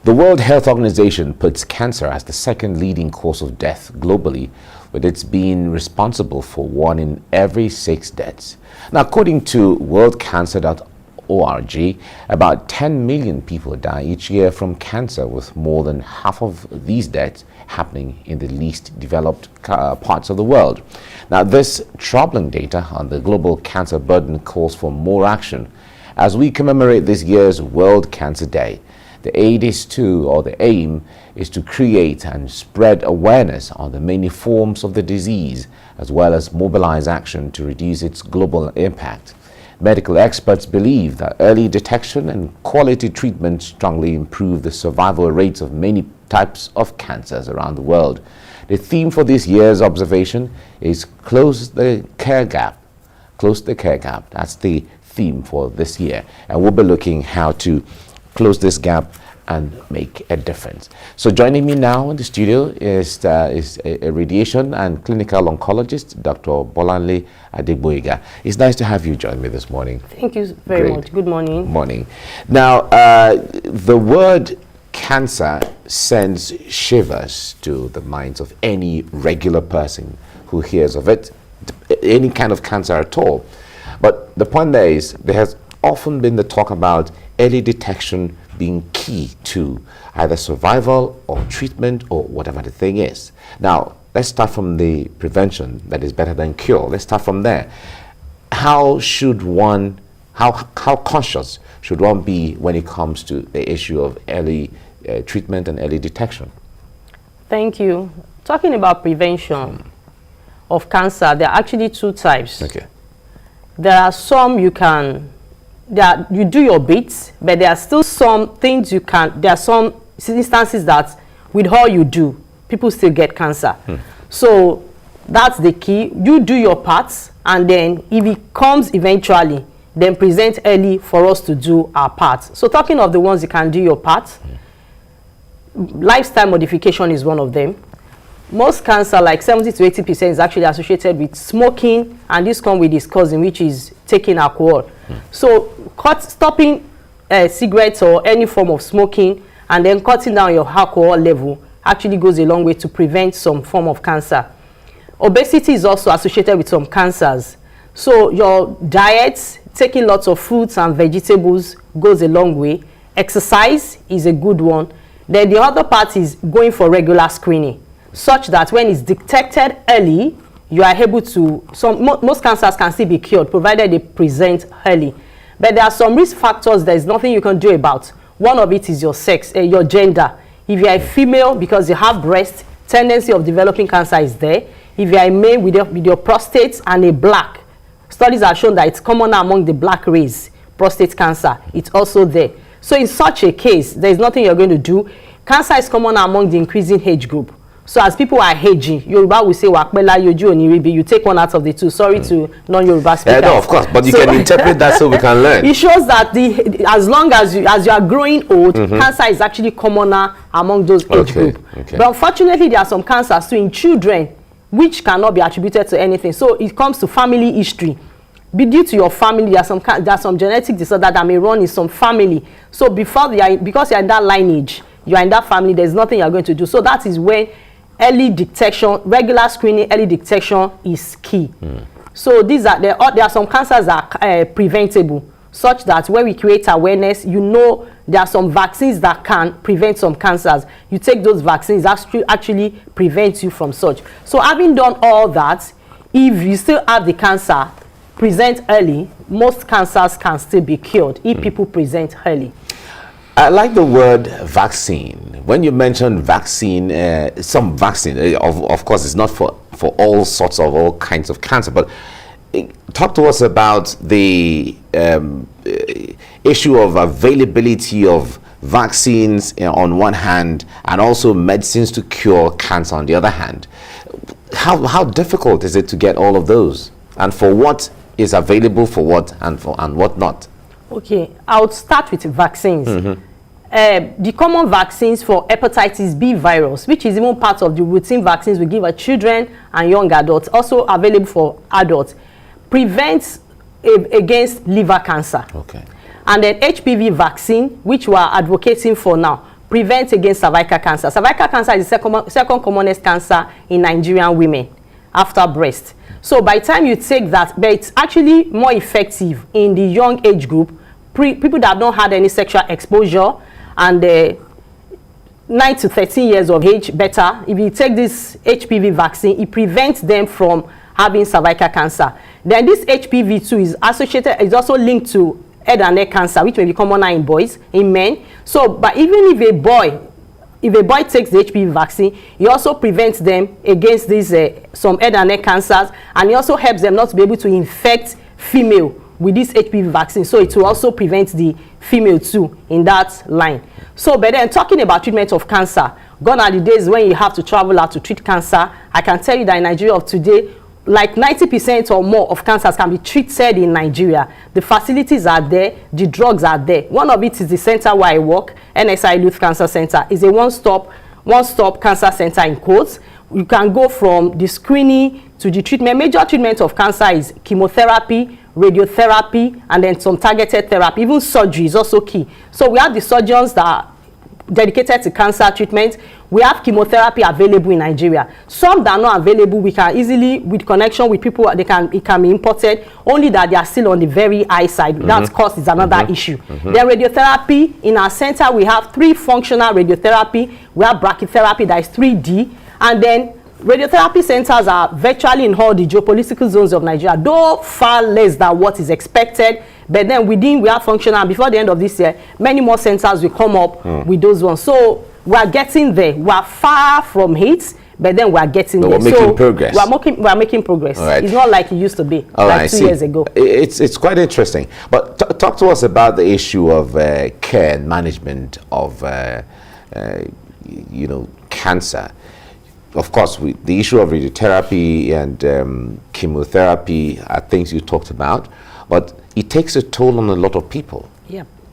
The World Health Organization puts cancer as the second leading cause of death globally, with it being responsible for 1 in every 6 deaths. Now, according to worldcancer.org, about 10 million people die each year from cancer, with more than half of these deaths happening in the least developed parts of the world. Now, this troubling data on the global cancer burden calls for more action. As we commemorate this year's World Cancer Day, the aim is to create and spread awareness on the many forms of the disease, as well as mobilize action to reduce its global impact. Medical experts believe that early detection and quality treatment strongly improve the survival rates of many types of cancers around the world. The theme for this year's observation is Close the Care Gap. Close the Care Gap. That's the theme for this year. And we'll be looking how to close this gap and make a difference. So joining me now in the studio is a radiation and clinical oncologist, Dr. Bolanle Adegboyega. It's nice to have you join me this morning. Thank you very much. Good morning. Morning. Now, the word cancer sends shivers to the minds of any regular person who hears of it, any kind of cancer at all. But the point there is, there has often been the talk about early detection being key to either survival or treatment or whatever the thing is. Now, let's start from the prevention that is better than cure. Let's start from there. How conscious should one be when it comes to the issue of early treatment and early detection? Thank you. Talking about prevention of cancer, there are actually 2 types. Okay. There are some you do your bits, but there are still some things there are some instances that with all you do, people still get cancer. So that's the key. You do your parts, and then if it comes eventually, then present early for us to do our part. So talking of the ones you can do your part, lifestyle modification is one of them. Most cancer, like 70 to 80%, is actually associated with smoking, and this comes with discussing, which is taking alcohol. So stopping cigarettes or any form of smoking, and then cutting down your alcohol level actually goes a long way to prevent some form of cancer. Obesity is also associated with some cancers. So your diet, taking lots of fruits and vegetables, goes a long way. Exercise is a good one. Then the other part is going for regular screening, such that when it's detected early, you are able to, most cancers can still be cured, provided they present early. But there are some risk factors there is nothing you can do about. One of it is your sex, your gender. If you are a female, because you have breast, tendency of developing cancer is there. If you are a male with your prostate and a black, studies have shown that it's common among the black race, prostate cancer, it's also there. So in such a case, there is nothing you're going to do. Cancer is common among the increasing age group. So as people are aging, Yoruba will say, Wakpela, Yoju, Oniribi, you take one out of the 2. Sorry to non-Yoruba speakers. No, of course, but you can interpret that so we can learn. It shows that as long as you are growing old, cancer is actually commoner among those age group. Okay. But unfortunately, there are some cancers too in children, which cannot be attributed to anything. So it comes to family history. Due to your family, there are some genetic disorder that may run in some family. So because you're in that lineage, you're in that family, there's nothing you're going to do. So that is when early detection, regular screening, early detection is key. So there are some cancers that are preventable, such that when we create awareness, there are some vaccines that can prevent some cancers. You take those vaccines, actually prevent you from such. So having done all that, if you still have the cancer, present early, most cancers can still be cured if people present early. I like the word vaccine. When you mention vaccine, some vaccine, of course, it's not for all kinds of cancer, but talk to us about the issue of availability of vaccines on one hand, and also medicines to cure cancer on the other hand. How difficult is it to get all of those, and for what is available for what and what not? Okay, I'll start with vaccines. The common vaccines for hepatitis B virus, which is even part of the routine vaccines we give our children and young adults, also available for adults, prevents against liver cancer. Okay. And then HPV vaccine, which we are advocating for now, prevent against cervical cancer. Cervical cancer is the second commonest cancer in Nigerian women after breast. So by the time you take that, but it's actually more effective in the young age group, people that have not had any sexual exposure, and 9 to 13 years of age. Better if you take this HPV vaccine, it prevents them from having cervical cancer. Then this HPV 2 is associated, is also linked to head and neck cancer, which may be commoner in boys, in men. So, but even if a boy takes the HPV vaccine, it also prevents them against these some head and neck cancers, and it also helps them not to be able to infect female with this HPV vaccine. So it will also prevent the female too in that line. So, but then talking about treatment of cancer, gone are the days when you have to travel out to treat cancer. I can tell you that in Nigeria of today, like 90% or more of cancers can be treated in Nigeria. The facilities are there, the drugs are there. One of it is the center where I work, NSI Youth Cancer Center, is a one-stop cancer center in quotes. You can go from the screening to the treatment. Major treatment of cancer is chemotherapy, radiotherapy, and then some targeted therapy. Even surgery is also key. So we have the surgeons that are dedicated to cancer treatment. We have chemotherapy available in Nigeria. Some that are not available, we can easily, with connection with people, it can be imported, only that they are still on the very high side. That cost is another issue. Then radiotherapy, in our center we have 3 functional radiotherapy. We have brachytherapy, that is 3D, and then radiotherapy centers are virtually in all the geopolitical zones of Nigeria, though far less than what is expected. But then within, we are functional. Before the end of this year, many more centers will come up with those ones. So we are getting there. We are far from it, but then we are getting there. We're making progress. We are making progress. Right. It's not like it used to be, like 2 years ago. It's quite interesting. But talk to us about the issue of care and management of cancer. Of course, the issue of radiotherapy and chemotherapy are things you talked about, but it takes a toll on a lot of people,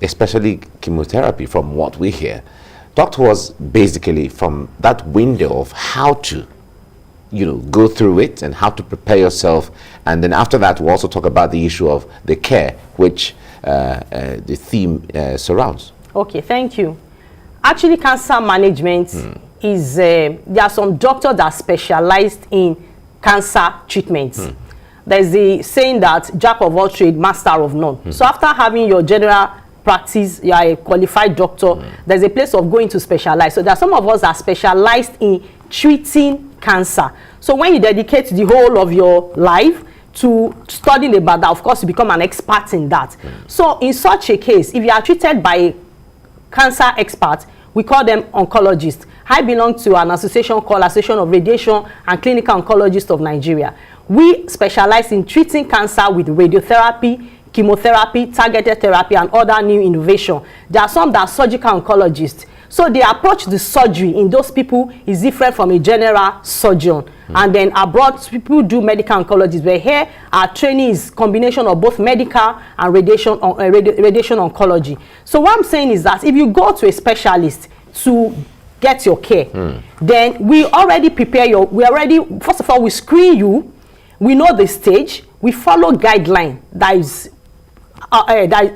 especially chemotherapy, from what we hear. Talk to us basically from that window of how to, go through it and how to prepare yourself. And then after that, we'll also talk about the issue of the care, which the theme surrounds. Okay, thank you. Actually, cancer management is, there are some doctors that are specialized in cancer treatment. There's the saying that jack of all trades, master of none. So after having your general practice, you are a qualified doctor, there's a place of going to specialize. So there are some of us that are specialized in treating cancer. So when you dedicate the whole of your life to studying about that, of course you become an expert in that. So in such a case, if you are treated by a cancer expert, we call them oncologists. I belong to an association called Association of Radiation and Clinical Oncologists of Nigeria. We specialize in treating cancer with radiotherapy, chemotherapy, targeted therapy, and other new innovation. There are some that are surgical oncologists. So the approach to surgery in those people is different from a general surgeon. And then abroad, people do medical oncologists, but here our training is combination of both medical and radiation oncology. So what I'm saying is that if you go to a specialist to get your care, then we already prepare first of all, we screen you, we know the stage, we follow guideline that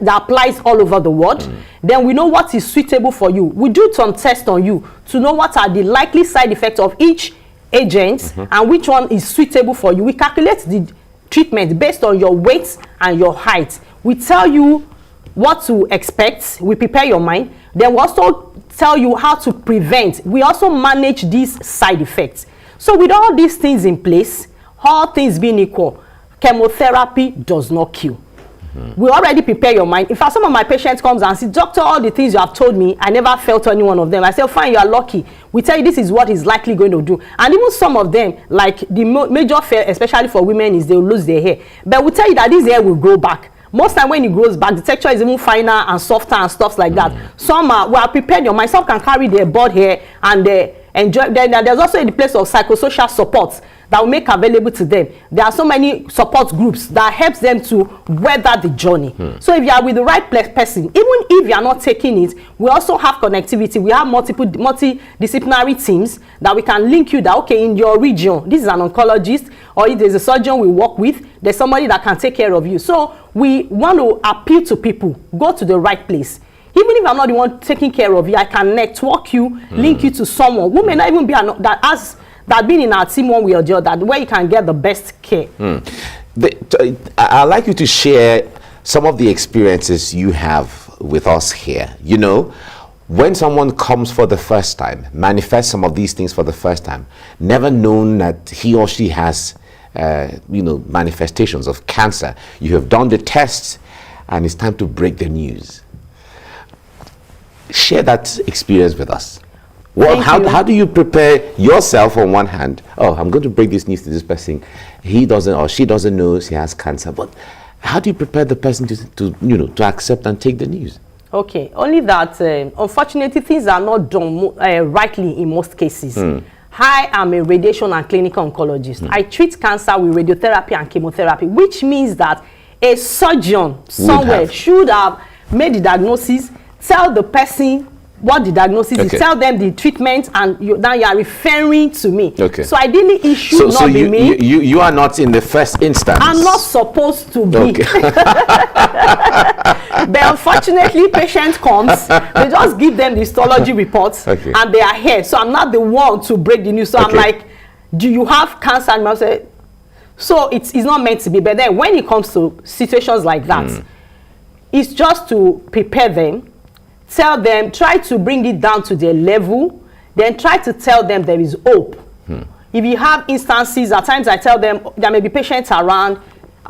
applies all over the world. Then we know what is suitable for you. We do some tests on you to know what are the likely side effects of each agent and which one is suitable for you. We calculate the treatment based on your weight and your height. We tell you what to expect. We prepare your mind. Then we also tell you how to prevent. We also manage these side effects. So with all these things in place, all things being equal, chemotherapy does not kill. We already prepare your mind. In fact, some of my patients comes and say, doctor, all the things you have told me, I never felt any one of them. I say, fine, you are lucky. We tell you this is what is likely going to do. And even some of them, like the major fear, especially for women, is they will lose their hair. But we tell you that this hair will grow back. Most time when it grows back, the texture is even finer and softer and stuff like that. Some we are prepared your mind. Some can carry their bald hair and enjoy. Then there's also the place of psychosocial support that will make available to them. There are so many support groups that helps them to weather the journey. So if you are with the right person, even if you are not taking it, we also have connectivity. We have multidisciplinary teams that we can link you that, okay, in your region, this is an oncologist, or if there's a surgeon we work with, there's somebody that can take care of you. So we want to appeal to people, go to the right place. Even if I'm not the one taking care of you, I can network you, link you to someone who may not even be that been in our team one way or the other, where you can get the best care. I'd like you to share some of the experiences you have with us here. You know, when someone comes for the first time, manifests some of these things for the first time, never known that he or she has, manifestations of cancer. You have done the tests, and it's time to break the news. Share that experience with us. How do you prepare yourself on one hand? Oh, I'm going to break this news to this person. He doesn't or she doesn't know she has cancer. But how do you prepare the person to accept and take the news? Okay, only that unfortunately things are not done rightly in most cases. I am a radiation and clinical oncologist. I treat cancer with radiotherapy and chemotherapy, which means that a surgeon somewhere should have made the diagnosis, tell the person what the diagnosis is, tell them the treatment, and now you are referring to me. Okay. So ideally it should not be me. You are not in the first instance. I'm not supposed to be. Okay. But unfortunately, patient comes, they just give them the histology reports, and they are here. So I'm not the one to break the news. So I'm like, do you have cancer? And I say, so it's not meant to be. But then when it comes to situations like that, it's just to prepare them, tell them, try to bring it down to their level, then try to tell them there is hope. If you have instances, at times I tell them there may be patients around,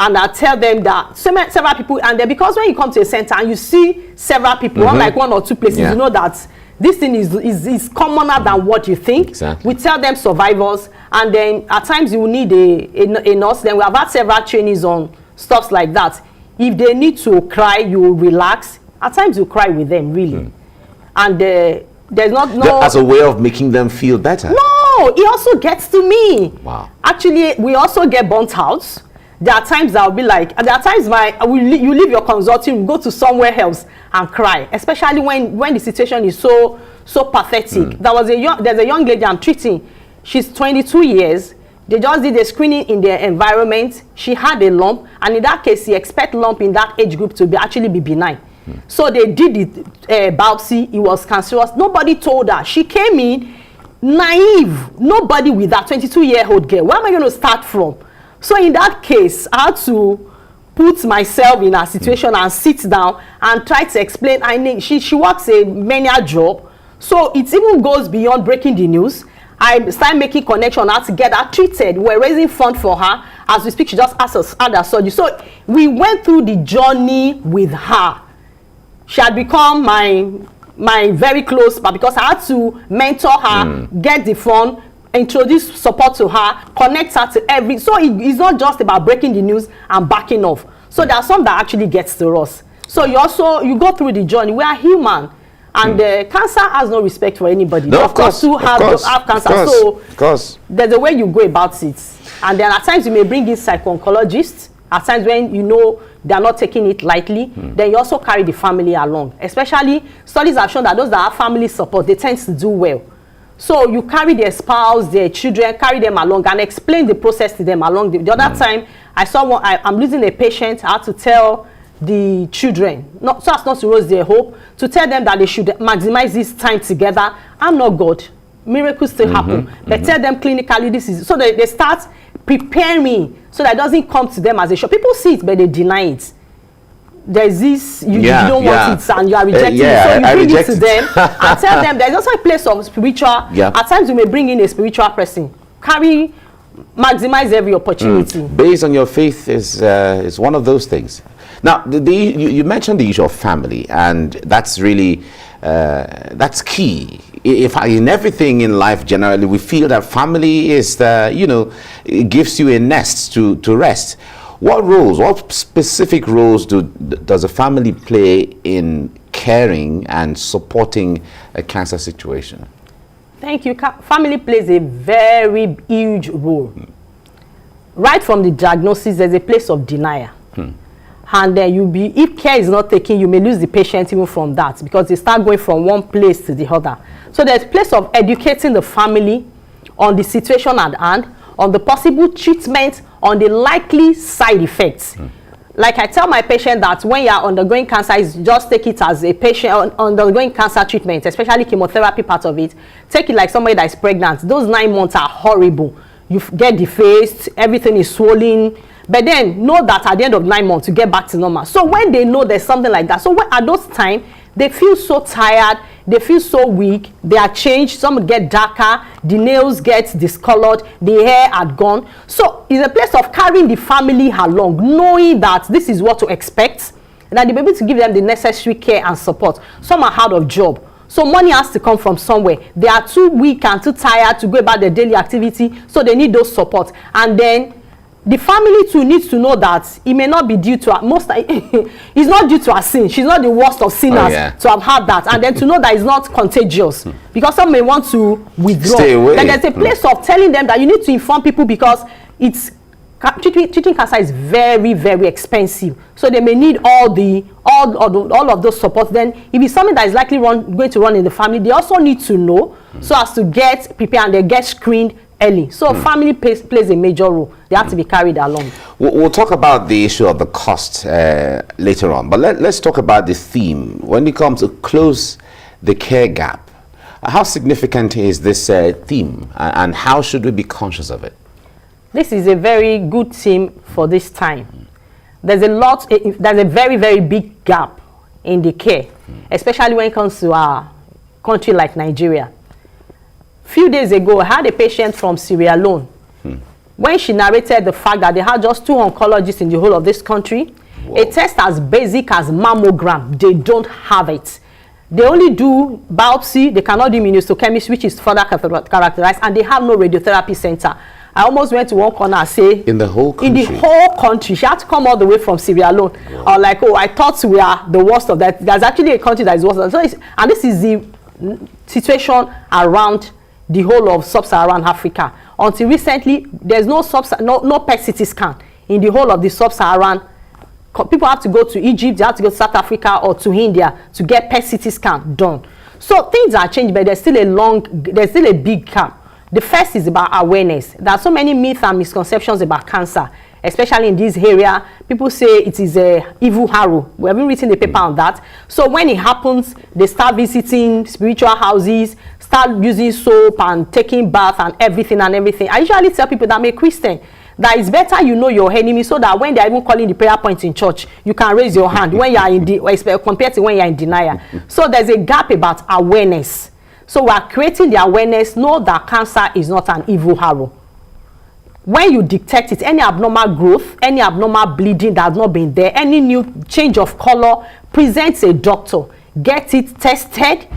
and I tell them that several people, and then because when you come to a center and you see several people, unlike one or two places, you know that this thing is commoner than what you think. Exactly. We tell them survivors, and then at times you will need a nurse. Then we have had several trainings on stuff like that. If they need to cry, you will relax. At times you cry with them, really. And there's no... As a way of making them feel better. No, it also gets to me. Wow. Actually, we also get burnt out. There are times I'll be like, there are times you leave your consulting, go to somewhere else and cry, especially when the situation is so pathetic. There's a young lady I'm treating. She's 22 years. They just did a screening in their environment. She had a lump, and in that case, you expect lump in that age group to actually be benign. So they did the biopsy. It was cancerous. Nobody told her. She came in naive. Nobody with that 22-year-old girl. Where am I going to start from? So in that case, I had to put myself in a situation and sit down and try to explain. She works a manual job, so it even goes beyond breaking the news. I started making connection how to get her treated. We're raising funds for her. As we speak, she just had her surgery. So we went through the journey with her. She had become my very close, but because I had to mentor her, get the fund, introduce support to her, connect her to so it's not just about breaking the news and backing off. So there are some that actually gets to us. So you go through the journey. We are human, and cancer has no respect for anybody. No, of course, who have cancer. So there's a way you go about it, and then at times you may bring in psycho-oncologists. At times when you know they are not taking it lightly, then you also carry the family along. Especially studies have shown that those that have family support, they tend to do well. So you carry their spouse, their children, carry them along and explain the process to them along. The other time, I saw I'm losing a patient. I had to tell the children, so as not to lose their hope, to tell them that they should maximize this time together. I'm not God. Miracles still happen. But tell them clinically this is, so that they start preparing so that it doesn't come to them as a shock. People see it, but they deny it. There's this, you don't want it and you are rejecting it. So you bring it to them and tell them there's also a place of spiritual. At times you may bring in a spiritual person. Maximize every opportunity. Based on your faith is one of those things. Now, you mentioned the issue of family, and that's really, that's key. In everything in life, generally, we feel that family is, it gives you a nest to rest. What specific roles does a family play in caring and supporting a cancer situation? Thank you. Family plays a very huge role. Right from the diagnosis, there's a place of denial. And then if care is not taken, you may lose the patient even from that, because they start going from one place to the other. So there's a place of educating the family on the situation at hand, on the possible treatment, on the likely side effects. like I tell my patient that when you are undergoing cancer, is just take it as a patient undergoing cancer treatment, especially chemotherapy part of it. Take it like somebody that is pregnant. Those 9 months are horrible. You get defaced, everything is swollen. But then know that at the end of 9 months, you get back to normal. So when they know there's something like that, so when, at those times, they feel so tired, they feel so weak, they are changed, some get darker, the nails get discolored, the hair had gone. So it's a place of carrying the family along, knowing that this is what to expect, and that they'll be able to give them the necessary care and support. Some are out of job. So money has to come from somewhere. They are too weak and too tired to go about their daily activity, so they need those support. And then the family too needs to know that it may not be due to it's not due to her sin. She's not the worst of sinners to have had that, and then to know that it's not contagious, because some may want to withdraw. Stay away. Then there's a place of telling them that you need to inform people, because it's treating cancer is very, very expensive. So they may need all of those supports. Then if it's something that is likely going to run in the family, they also need to know so as to get prepared, and they get screened early. So family plays a major role. They have to be carried along. We'll talk about the issue of the cost later on, but let's talk about the theme. When it comes to close the care gap, how significant is this theme, and how should we be conscious of it? This is a very good theme for this time. There's a very, very big gap in the care, especially when it comes to our country like Nigeria. Few days ago, I had a patient from Sierra Leone. When she narrated the fact that they had just 2 oncologists in the whole of this country, a test as basic as mammogram, they don't have it. They only do biopsy, they cannot do immunohistochemistry, which is further characterized, and they have no radiotherapy center. I almost went to one corner and say, in the whole country? In the whole country. She had to come all the way from Sierra Leone. Or like, oh, I thought we are the worst of that. There's actually a country that is worse. So and this is the situation around the whole of sub-Saharan Africa. Until recently, there's no PET-CT scan in the whole of the sub-Saharan. People have to go to Egypt, they have to go to South Africa or to India to get PET-CT scan done. So things are changed, but there's still a big gap. The first is about awareness. There are so many myths and misconceptions about cancer, especially in this area. People say it is a evil arrow. We haven't written a paper on that. So when it happens, they start visiting spiritual houses, start using soap and taking bath and everything. I usually tell people that I'm a Christian, that it's better you know your enemy, so that when they're even calling the prayer point in church, you can raise your hand when you are compared to when you're in denial. So there's a gap about awareness. So we are creating the awareness, know that cancer is not an evil arrow. When you detect it, any abnormal growth, any abnormal bleeding that has not been there, any new change of color, present a doctor, get it tested.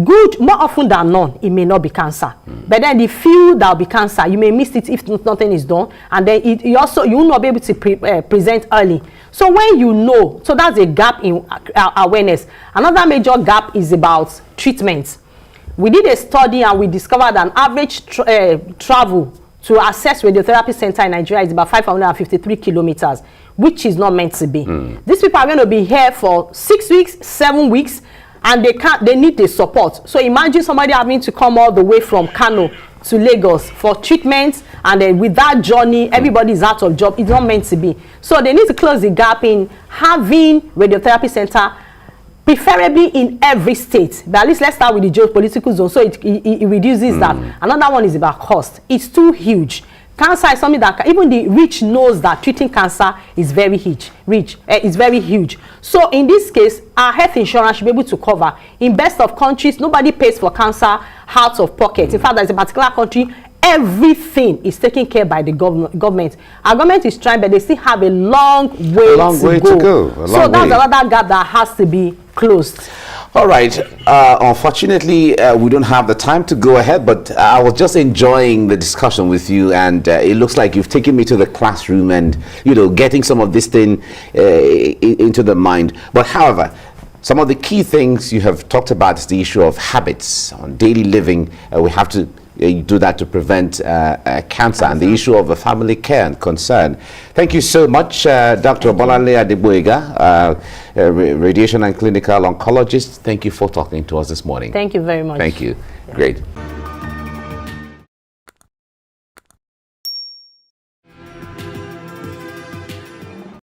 Good, more often than not, it may not be cancer. But then the few that will be cancer, you may miss it if nothing is done, and then you will not be able to present early. So when you know, so that's a gap in awareness. Another major gap is about treatment. We did a study and we discovered an average travel to access radiotherapy center in Nigeria is about 553 kilometers, which is not meant to be. These people are going to be here for 6 weeks, 7 weeks, and they need the support. So imagine somebody having to come all the way from Kano to Lagos for treatment, and then with that journey, everybody is out of job. It's not meant to be. So they need to close the gap in having radiotherapy center, preferably in every state. But at least let's start with the geopolitical zone, so it reduces that. Another one is about cost. It's too huge. Cancer is something that even the rich knows that treating cancer is very huge. It's very huge. So in this case, our health insurance should be able to cover. In best of countries, nobody pays for cancer out of pocket. In fact, there's a particular country, everything is taken care by the government. Our government is trying, but they still have a long way to go. So that's another gap that has to be closed. All right. Unfortunately, we don't have the time to go ahead, but I was just enjoying the discussion with you, and it looks like you've taken me to the classroom and, getting some of this thing into the mind. But however, some of the key things you have talked about is the issue of habits on daily living. We have to do that to prevent cancer, and the issue of family care and concern. Thank you so much, Dr. Bolanle Adegboyega, radiation and clinical oncologist. Thank you for talking to us this morning. Thank you very much. Thank you. Great.